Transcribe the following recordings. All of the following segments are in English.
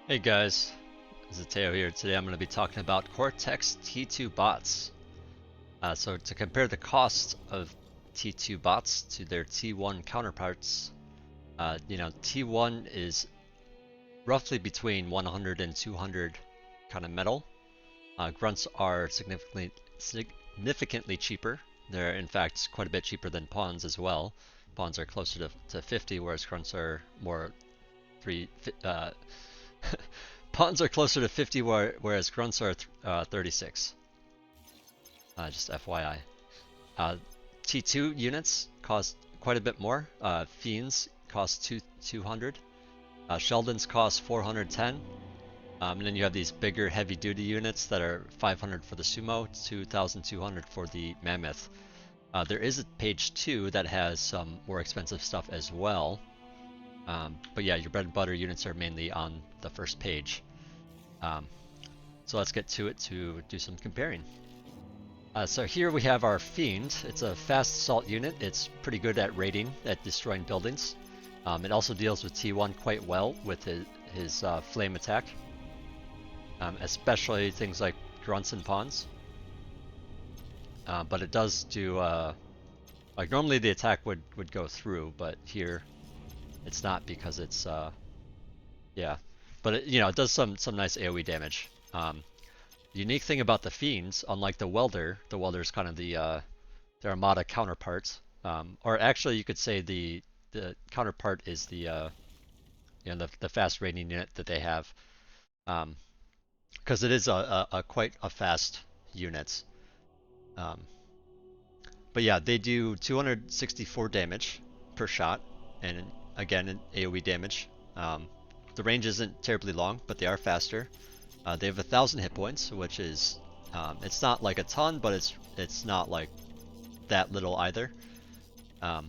Hey guys, this is Teo here. Today I'm going to be talking about Cortex T2 Bots. So to compare the cost of T2 bots to their T1 counterparts, T1 is roughly between 100 and 200 kind of metal. Grunts are significantly cheaper. They're in fact quite a bit cheaper than pawns as well. Pawns are closer to 50, whereas grunts are more three. Pawns are closer to 50, whereas grunts are 36. Just FYI. Uh, T2 units cost quite a bit more. Fiends cost 200. Sheldons cost 410. And then you have these bigger heavy duty units that are 500 for the Sumo, 2,200 for the Mammoth. There is a page 2 that has some more expensive stuff as well. But yeah, your bread and butter units are mainly on the first page. So let's get to it to do some comparing. So here we have our Fiend. It's a fast assault unit. It's pretty good at raiding, at destroying buildings. It also deals with T1 quite well with his flame attack, especially things like grunts and pawns. But it does do, like normally the attack would go through, but here it's not because it's, yeah. But it does some nice AoE damage. The unique thing about the Fiends, unlike the Welder's kind of their Armada counterpart, or actually you could say the counterpart is the fast raiding unit that they have, because it is a quite a fast unit. But yeah, they do 264 damage per shot, and again an AoE damage. The range isn't terribly long, but they are faster. They have 1,000 hit points, which is it's not like a ton, but it's not like that little either. The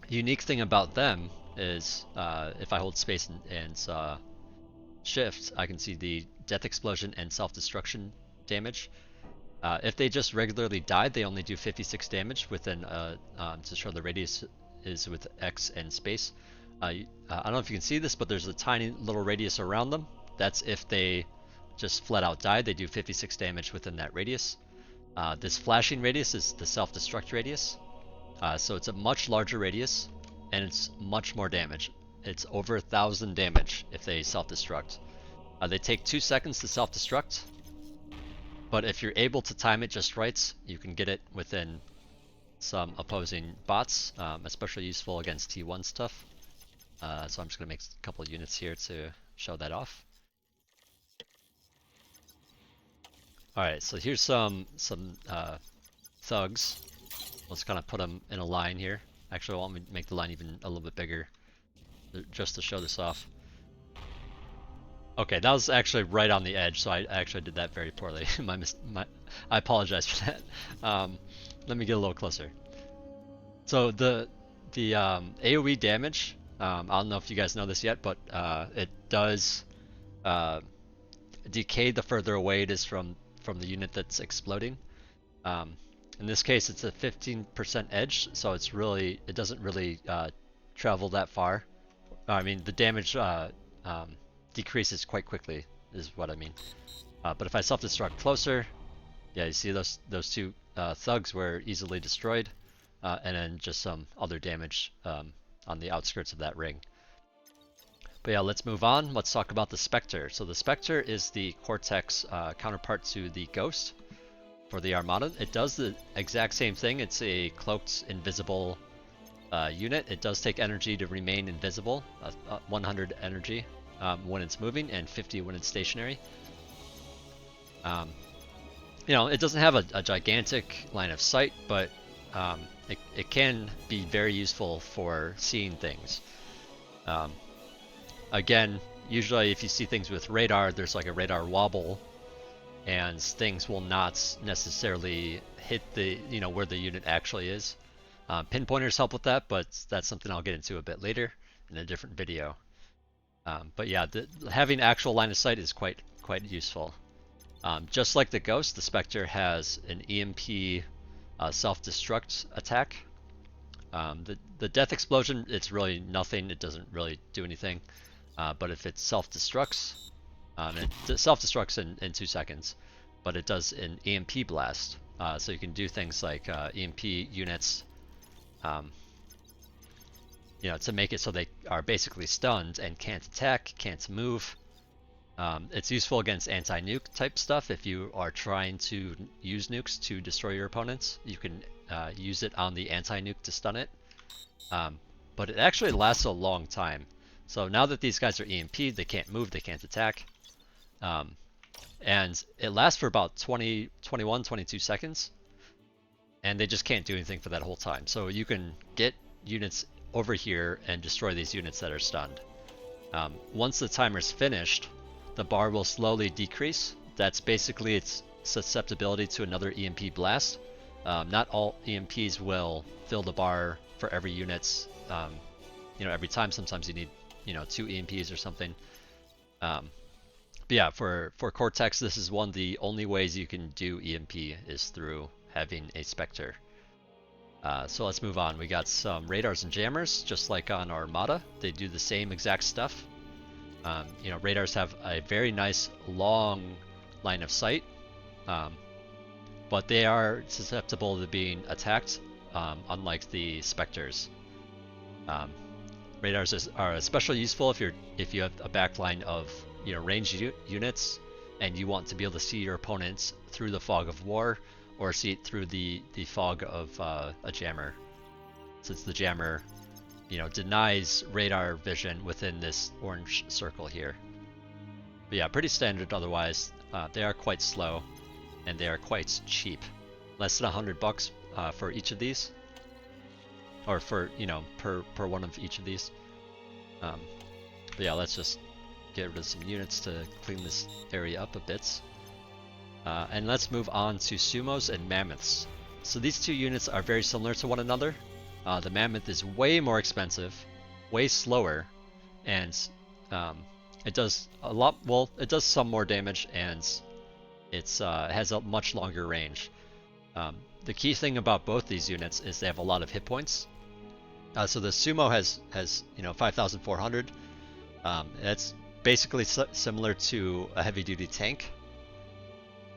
unique thing about them is if I hold space and shift, I can see the death explosion and self-destruction damage. If they just regularly died, they only do 56 damage within to show the radius is with X and space. I don't know if you can see this, but there's a tiny little radius around them. That's if they just flat out died. They do 56 damage within that radius. This flashing radius is the self-destruct radius. So it's a much larger radius, and it's much more damage. It's over 1,000 damage if they self-destruct. They take 2 seconds to self-destruct, but if you're able to time it just right, you can get it within some opposing bots, especially useful against T1 stuff. So I'm just going to make a couple of units here to show that off. Alright, so here's some thugs. Let's kind of put them in a line here. Actually, I want me to make the line even a little bit bigger, just to show this off. Okay, that was actually right on the edge, so I actually did that very poorly. I apologize for that. Let me get a little closer. So the AoE damage, I don't know if you guys know this yet, but it does decay the further away it is from the unit that's exploding. In this case, it's a 15% edge, so it doesn't really travel that far. I mean, the damage decreases quite quickly, is what I mean. But if I self-destruct closer, yeah, you see those two thugs were easily destroyed, and then just some other damage on the outskirts of that ring. But yeah, let's move on. Let's talk about the Spectre. So the Spectre is the Cortex counterpart to the Ghost for the Armada. It does the exact same thing. It's a cloaked, invisible unit. It does take energy to remain invisible, 100 energy when it's moving and 50 when it's stationary. It doesn't have a gigantic line of sight, but it can be very useful for seeing things. Again, usually if you see things with radar, there's like a radar wobble, and things will not necessarily hit the where the unit actually is. Pinpointers help with that, but that's something I'll get into a bit later in a different video. But yeah, having actual line of sight is quite useful. Just like the Ghost, the Spectre has an EMP self-destruct attack. The death explosion, it's really nothing. It doesn't really do anything. But if it self-destructs, It self-destructs in 2 seconds, but it does an EMP blast. So you can do things like EMP units, um, to make it so they are basically stunned and can't attack, can't move. It's useful against anti-nuke type stuff. If you are trying to use nukes to destroy your opponents, you can use it on the anti-nuke to stun it. But it actually lasts a long time. So now that these guys are EMP'd, they can't move, they can't attack. And it lasts for about 20, 21, 22 seconds. And they just can't do anything for that whole time. So you can get units over here and destroy these units that are stunned. Once the timer's finished, the bar will slowly decrease. That's basically its susceptibility to another EMP blast. Not all EMPs will fill the bar for every unit's, every time. Sometimes you need, 2 EMPs or something. But yeah, for Cortex, this is one of the only ways you can do EMP is through having a Spectre. So let's move on. We got some radars and jammers, just like on Armada. They do the same exact stuff. Radars have a very nice long line of sight, but they are susceptible to being attacked, unlike the Spectres. Radars are especially useful if you have a backline of ranged units and you want to be able to see your opponents through the fog of war, or see it through the fog of a jammer, since the jammer denies radar vision within this orange circle here. But yeah, pretty standard otherwise. They are quite slow, and they are quite cheap. Less than $100 for each of these, or for per one of each of these. But yeah, let's just get rid of some units to clean this area up a bit. And let's move on to sumos and mammoths. So these two units are very similar to one another. The mammoth is way more expensive, way slower, and it does a lot. Well, it does some more damage, and it has a much longer range. The key thing about both these units is they have a lot of hit points. So the sumo has 5,400. That's basically similar to a heavy-duty tank,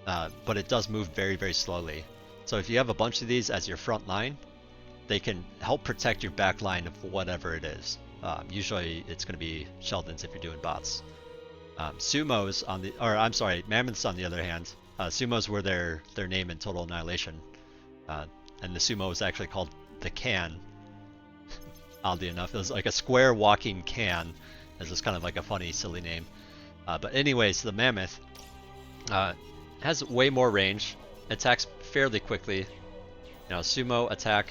but it does move very, very slowly. So if you have a bunch of these as your front line, they can help protect your back line of whatever it is. Usually it's going to be Sheldons if you're doing bots. Mammoths on the other hand, sumos were their name in Total Annihilation, and the sumo was actually called the can. Oddly enough, it was like a square walking can. It's just kind of like a funny, silly name. But anyways, the mammoth has way more range, attacks fairly quickly. Sumo attack,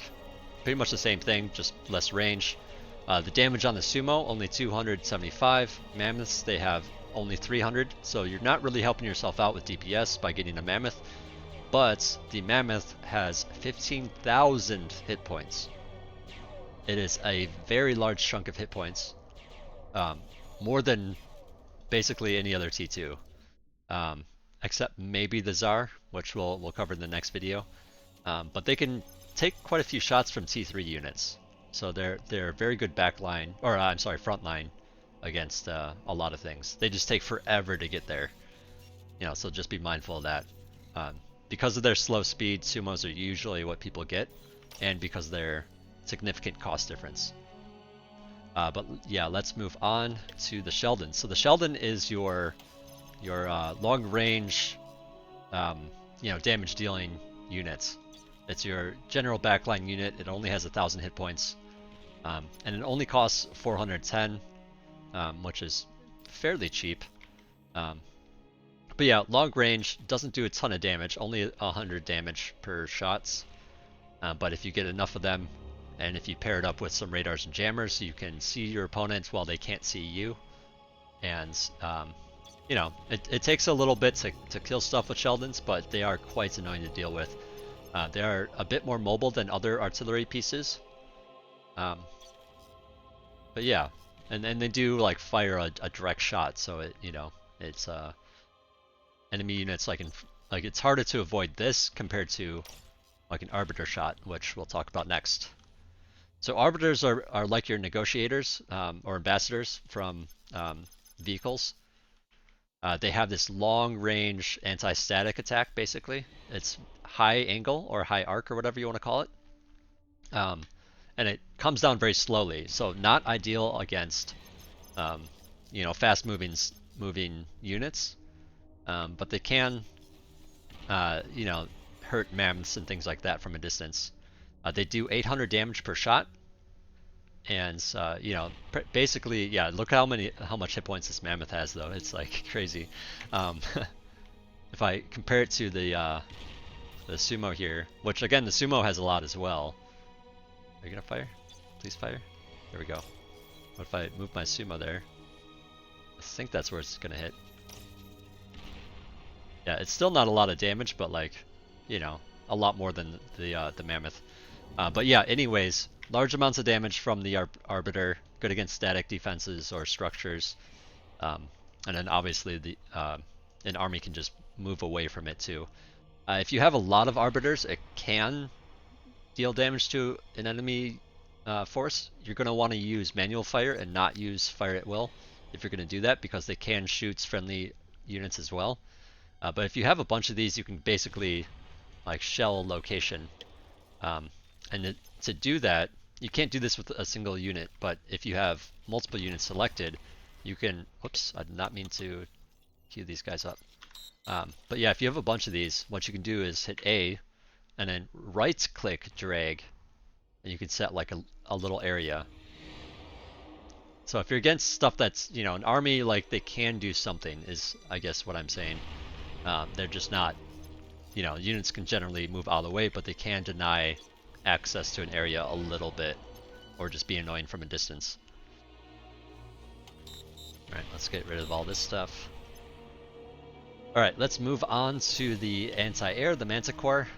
pretty much the same thing, just less range. The damage on the sumo, only 275. Mammoths, they have only 300, so you're not really helping yourself out with DPS by getting a mammoth. But the mammoth has 15,000 hit points. It is a very large chunk of hit points. More than basically any other T2. Except maybe the Tsar, which we'll cover in the next video. But they can take quite a few shots from T3 units, so they're a very good backline, or front line against a lot of things. They just take forever to get there, so just be mindful of that. Because of their slow speed, sumos are usually what people get, and because of their significant cost difference. But yeah, let's move on to the Sheldon. So the Sheldon is your long range, damage dealing unit. It's your general backline unit. It only has 1,000 hit points, and it only costs 410, which is fairly cheap. But yeah, long range, doesn't do a ton of damage, only 100 damage per shots. But if you get enough of them, and if you pair it up with some radars and jammers, you can see your opponents while they can't see you. And it takes a little bit to kill stuff with Sheldons, but they are quite annoying to deal with. They are a bit more mobile than other artillery pieces. But yeah, and they do like fire a direct shot, so it's enemy units like it's harder to avoid this compared to like an arbiter shot, which we'll talk about next. So arbiters are like your negotiators or ambassadors from vehicles. They have this long-range anti-static attack, basically. It's high angle or high arc or whatever you want to call it. Um, and it comes down very slowly, so not ideal against, um, fast-moving units. But they can, hurt mammoths and things like that from a distance. They do 800 damage per shot, and basically, yeah. Look how much hit points this mammoth has, though. It's like crazy. Um, if I compare it to the sumo here, which again the sumo has a lot as well. Are you gonna fire? Please fire. There we go. What if I move my sumo there? I think that's where it's gonna hit. Yeah, it's still not a lot of damage, but like, a lot more than the mammoth. But yeah, anyways, large amounts of damage from the Arbiter, good against static defenses or structures. And then obviously an army can just move away from it too. If you have a lot of Arbiters, it can deal damage to an enemy force. You're going to want to use manual fire and not use fire at will if you're going to do that, because they can shoot friendly units as well. But if you have a bunch of these, you can basically like shell a location. To do that, you can't do this with a single unit, but if you have multiple units selected, you can, whoops, I did not mean to queue these guys up. But yeah, if you have a bunch of these, what you can do is hit A, and then right-click drag, and you can set like a little area. So if you're against stuff that's, an army, like they can do something, is I guess what I'm saying. They're just not, units can generally move out of the way, but they can deny access to an area a little bit, or just be annoying from a distance. Alright, let's get rid of all this stuff. Alright, let's move on to the anti-air, the Manticore.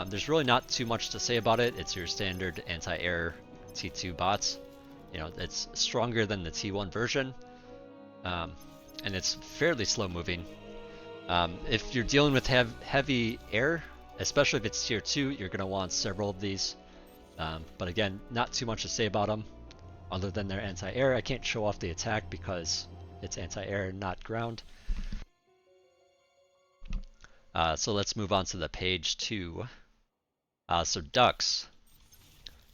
There's really not too much to say about it. It's your standard anti-air T2 bots. It's stronger than the T1 version, and it's fairly slow moving. If you're dealing with heavy air, especially if it's tier 2, you're going to want several of these. But again, not too much to say about them, other than they're anti-air. I can't show off the attack because it's anti-air, not ground. So let's move on to the page 2. So ducks.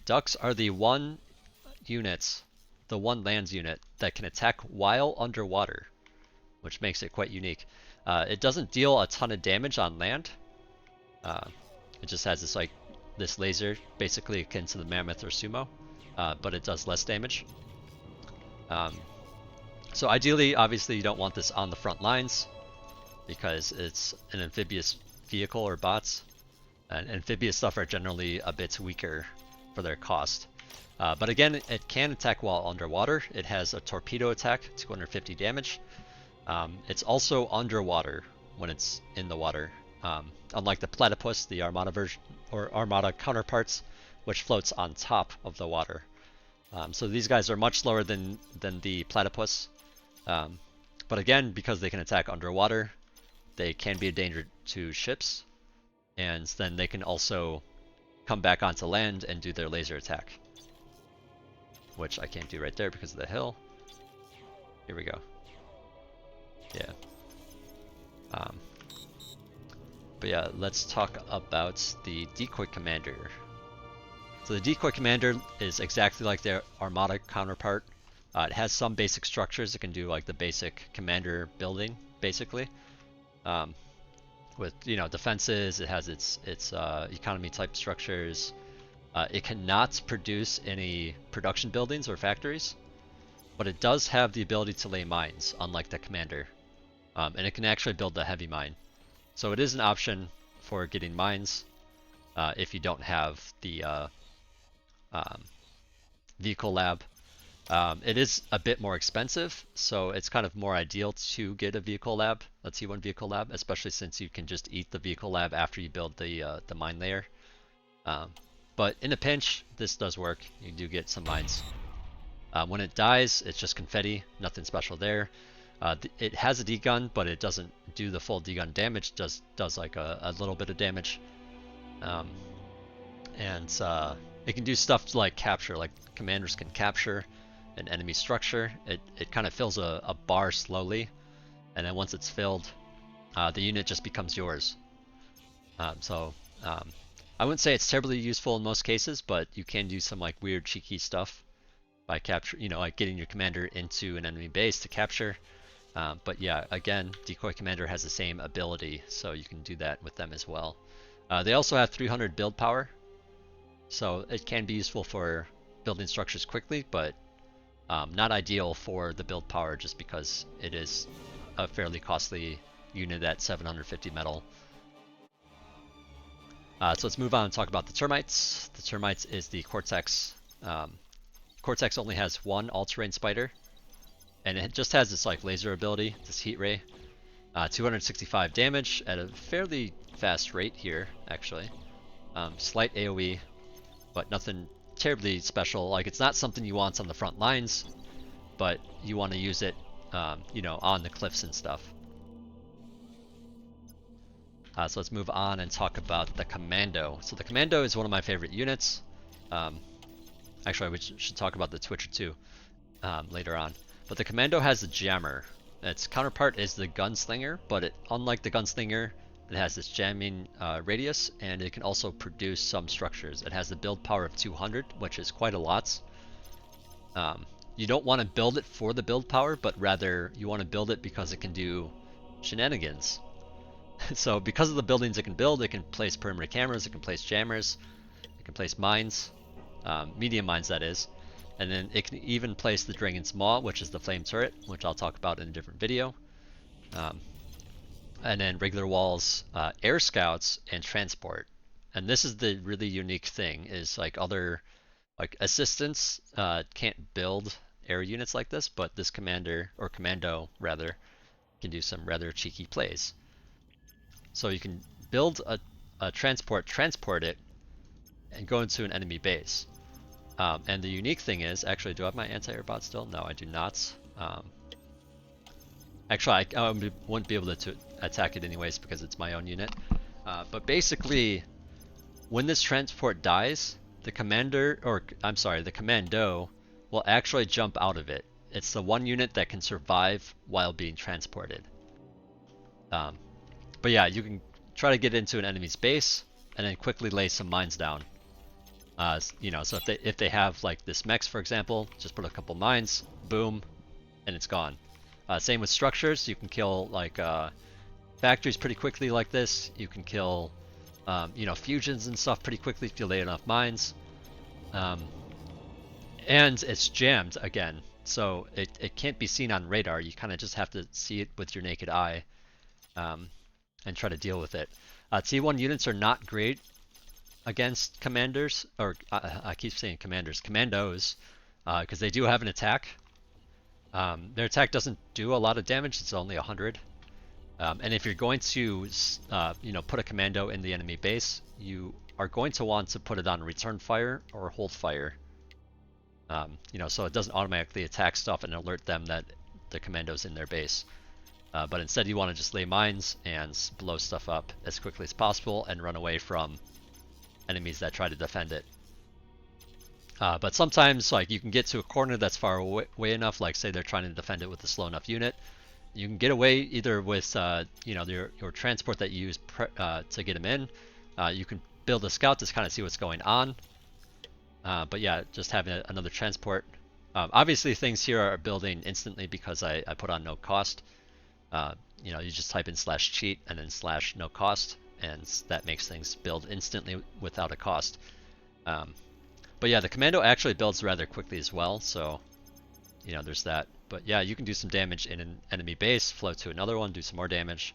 Ducks are the one land unit that can attack while underwater, which makes it quite unique. It doesn't deal a ton of damage on land. It just has this laser, basically akin to the mammoth or sumo, but it does less damage. So ideally, obviously, you don't want this on the front lines because it's an amphibious vehicle or bots, and amphibious stuff are generally a bit weaker for their cost. But again, it can attack while underwater. It has a torpedo attack, 250 damage. It's also underwater when it's in the water, unlike the platypus, the Armada version or Armada counterparts, which floats on top of the water. So these guys are much slower than the platypus, but again, because they can attack underwater, they can be a danger to ships, and then they can also come back onto land and do their laser attack, which I can't do right there because of the hill. Here we go. Yeah. But yeah, let's talk about the decoy commander. So the decoy commander is exactly like their Armada counterpart. It has some basic structures. It can do like the basic commander building, basically. With defenses, it has its economy type structures. It cannot produce any production buildings or factories, but it does have the ability to lay mines, unlike the commander. And it can actually build the heavy mine. So it is an option for getting mines if you don't have the vehicle lab. It is a bit more expensive, so it's kind of more ideal to get a vehicle lab, a T1 vehicle lab, especially since you can just eat the vehicle lab after you build the mine layer. But in a pinch, this does work. You do get some mines. When it dies, it's just confetti, nothing special there. It has a D-gun, but it doesn't do the full D-gun damage, does like a little bit of damage. It can do stuff like capture, like commanders can capture an enemy structure. It kind of fills a bar slowly, and then once it's filled, the unit just becomes yours. I wouldn't say it's terribly useful in most cases, but you can do some like weird cheeky stuff by capture, like getting your commander into an enemy base to capture. But yeah, again, Decoy Commander has the same ability, so you can do that with them as well. They also have 300 build power, so it can be useful for building structures quickly, but not ideal for the build power just because it is a fairly costly unit at 750 metal. So let's move on and talk about the termites. The termites is the Cortex. Cortex only has one all-terrain spider, and it just has this like laser ability, this heat ray. 265 damage at a fairly fast rate here, actually. Slight AoE, but nothing terribly special. Like, it's not something you want on the front lines, but you want to use it, on the cliffs and stuff. So let's move on and talk about the Commando. So the Commando is one of my favorite units. Actually, we should talk about the Twitcher too later on. But the Commando has the Jammer. Its counterpart is the Gunslinger, but unlike the Gunslinger, it has this jamming radius, and it can also produce some structures. It has the build power of 200, which is quite a lot. You don't want to build it for the build power, but rather you want to build it because it can do shenanigans. So because of the buildings it can build, it can place perimeter cameras, it can place jammers, it can place mines, medium mines that is, and then it can even place the Dragon's Maw, which is the flame turret, which I'll talk about in a different video. And then regular walls, air scouts, and transport. And this is the really unique thing, is like other assistants can't build air units like this, but this commander, or commando rather, can do some rather cheeky plays. So you can build a transport it, and go into an enemy base. And the unique thing is, actually, do I have my anti-air bot still? No, I do not. Actually, I wouldn't be able to attack it anyways because it's my own unit. But basically, when this transport dies, the commando will actually jump out of it. It's the one unit that can survive while being transported. But yeah, you can try to get into an enemy's base and then quickly lay some mines down. So if they have like this mechs, for example, just put a couple mines, boom, and it's gone. Same with structures. You can kill like factories pretty quickly like this. You can kill fusions and stuff pretty quickly if you lay enough mines. And it's jammed again, so it can't be seen on radar. You kind of just have to see it with your naked eye. And try to deal with it. T1 units are not great against commanders, or I keep saying commanders, commandos, because they do have an attack. Their attack doesn't do a lot of damage, it's only 100. And if you're going to put a commando in the enemy base, you are going to want to put it on return fire or hold fire. So it doesn't automatically attack stuff and alert them that the commando's in their base. But instead you want to just lay mines and blow stuff up as quickly as possible and run away from enemies that try to defend it. But sometimes like you can get to a corner that's far away enough, like say they're trying to defend it with a slow enough unit. You can get away either with your transport that you use to get them in. You can build a scout to kind of see what's going on. But yeah, just having another transport. Obviously things here are building instantly because I put on no cost. You just type in /cheat and then /no cost, and that makes things build instantly without a cost. But yeah, the commando actually builds rather quickly as well, so there's that. But yeah, you can do some damage in an enemy base, float to another one, do some more damage,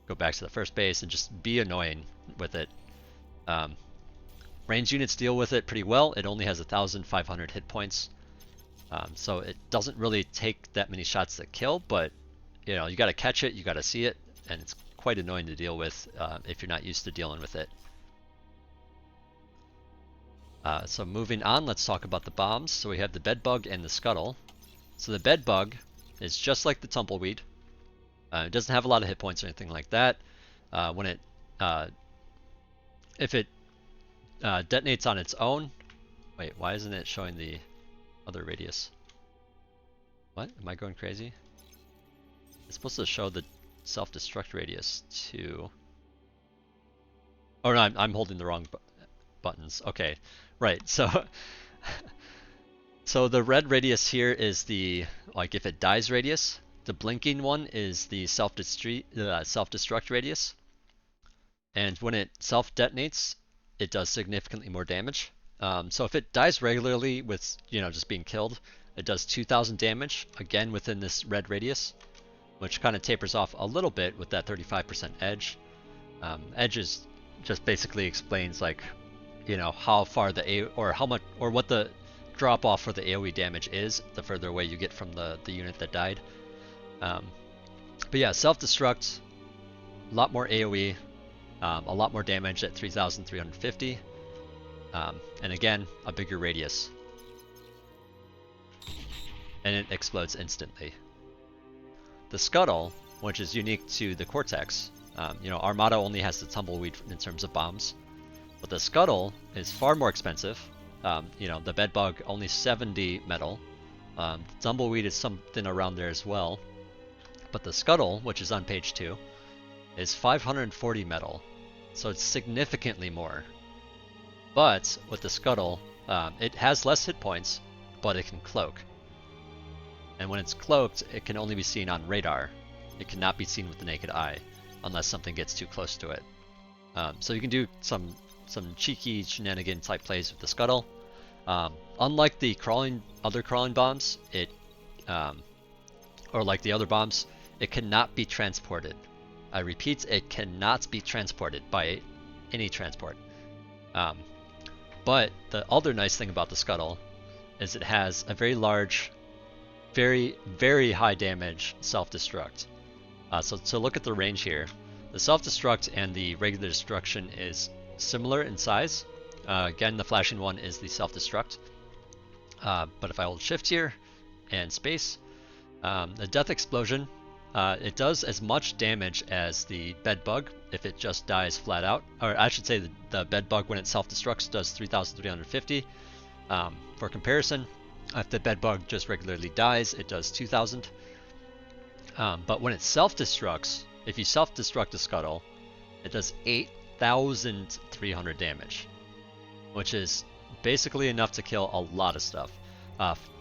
go back to the first base, and just be annoying with it. Range units deal with it pretty well. It only has 1,500 hit points, so it doesn't really take that many shots to kill, but you got to catch it, you got to see it, and it's quite annoying to deal with if you're not used to dealing with it. So moving on, let's talk about the bombs. So we have the bedbug and the scuttle. So the bedbug is just like the tumbleweed. It doesn't have a lot of hit points or anything like that. If it detonates on its own, wait, why isn't it showing the other radius? What? Am I going crazy? It's supposed to show the self-destruct radius too. Oh no, I'm holding the wrong buttons. Okay, right. So, so the red radius here is the like if it dies radius. The blinking one is the self-destruct radius. And when it self-detonates, it does significantly more damage. So if it dies regularly with just being killed, it does 2,000 damage again within this red radius, which kind of tapers off a little bit with that 35% edge. Edge is just basically explains like how far the how much or what the drop off for the AoE damage is the further away you get from the unit that died. But yeah, self-destruct, a lot more AoE, a lot more damage at 3,350, and again, a bigger radius. And it explodes instantly. The Scuttle, which is unique to the Cortex, Armada only has the Tumbleweed in terms of bombs, but the Scuttle is far more expensive. The Bedbug only 70 metal, the Tumbleweed is something around there as well, but the Scuttle, which is on page 2, is 540 metal, so it's significantly more. But with the Scuttle, it has less hit points, but it can cloak. And when it's cloaked, it can only be seen on radar. It cannot be seen with the naked eye, unless something gets too close to it. So you can do some cheeky shenanigan type plays with the Scuttle. Unlike the other crawling bombs, or like the other bombs, it cannot be transported. I repeat, it cannot be transported by any transport. But the other nice thing about the Scuttle is it has a very large, very, very high damage self-destruct. So to look at the range here, the self-destruct and the regular destruction is similar in size. Again, the flashing one is the self-destruct. But if I hold shift here and space, the death explosion, it does as much damage as the Bedbug if it just dies flat out. Or I should say the Bedbug when it self-destructs does 3,350. For comparison, if the Bedbug just regularly dies, it does 2,000. But when it self-destructs, if you self-destruct a Scuttle, it does 8,300 damage, which is basically enough to kill a lot of stuff.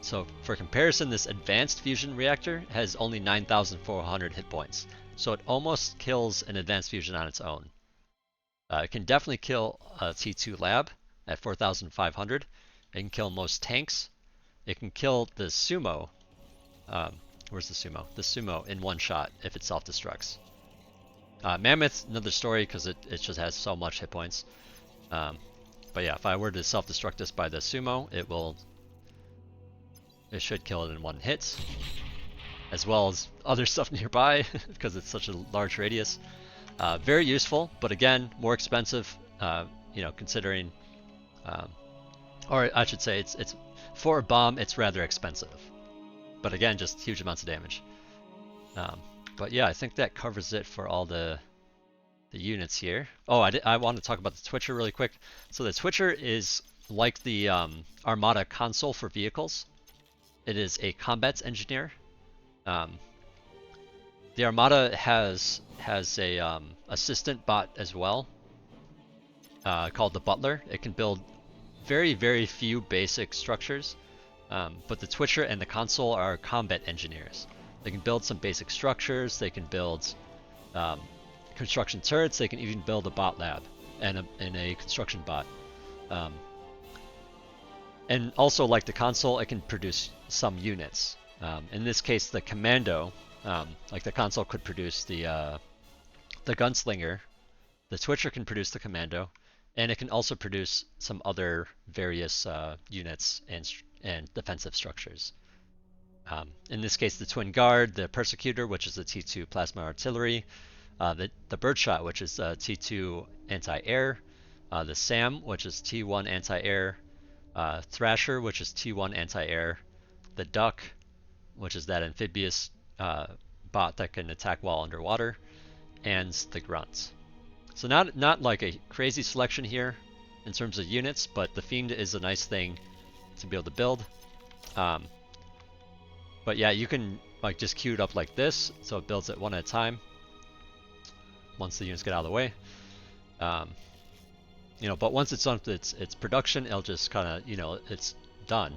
So for comparison, this advanced fusion reactor has only 9,400 hit points, so it almost kills an advanced fusion on its own. It can definitely kill a T2 lab at 4,500. It can kill most tanks. It can kill the Sumo. Where's the Sumo? The Sumo in one shot if it self-destructs. Mammoth, another story because it just has so much hit points. But yeah, if I were to self-destruct this by the Sumo, it should kill it in one hit, as well as other stuff nearby because it's such a large radius. Very useful, but again, more expensive. Considering, or I should say, it's for a bomb, it's rather expensive. But again, just huge amounts of damage. But yeah, I think that covers it for all the units here. Oh, I want to talk about the Twitcher really quick. So the Twitcher is like the Armada console for vehicles. It is a combat engineer. The Armada has a assistant bot as well, called the Butler. It can build very, very few basic structures, but the Twitcher and the console are combat engineers. They can build some basic structures. They can build construction turrets. They can even build a bot lab and a construction bot. And also, like the console, it can produce some units. In this case, the commando, like the console could produce the gunslinger. The Twitcher can produce the commando, and it can also produce some other various units and defensive structures. In this case, the Twin Guard, the Persecutor, which is the T2 plasma artillery, the Birdshot, which is T2 anti-air, the SAM, which is T1 anti-air, Thrasher, which is T1 anti-air, the Duck, which is that amphibious bot that can attack while underwater, and the Grunt. So not like a crazy selection here in terms of units, but the Fiend is a nice thing to be able to build. But yeah, you can like just queued up like this, so it builds it one at a time once the units get out of the way. You know, but once it's done with its production, it'll just kind of, you know, it's done.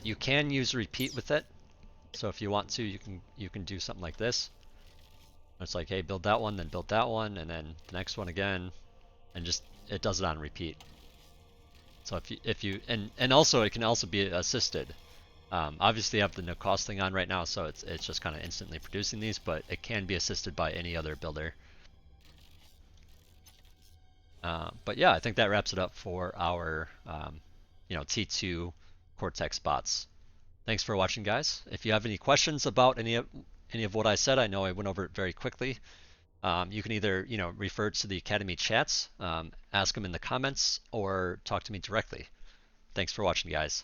You can use repeat with it, so if you want to, you can do something like this. It's like, hey, build that one, then build that one, and then the next one again, and just it does it on repeat. So if you and also it can also be assisted. Obviously, I have the no cost thing on right now, so it's just kind of instantly producing these, but it can be assisted by any other builder. But yeah, I think that wraps it up for our you know, T2 Cortex bots. Thanks for watching, guys. If you have any questions about any of what I said, I know I went over it very quickly. You can either, you know, refer to the Academy chats, ask them in the comments, or talk to me directly. Thanks for watching, guys.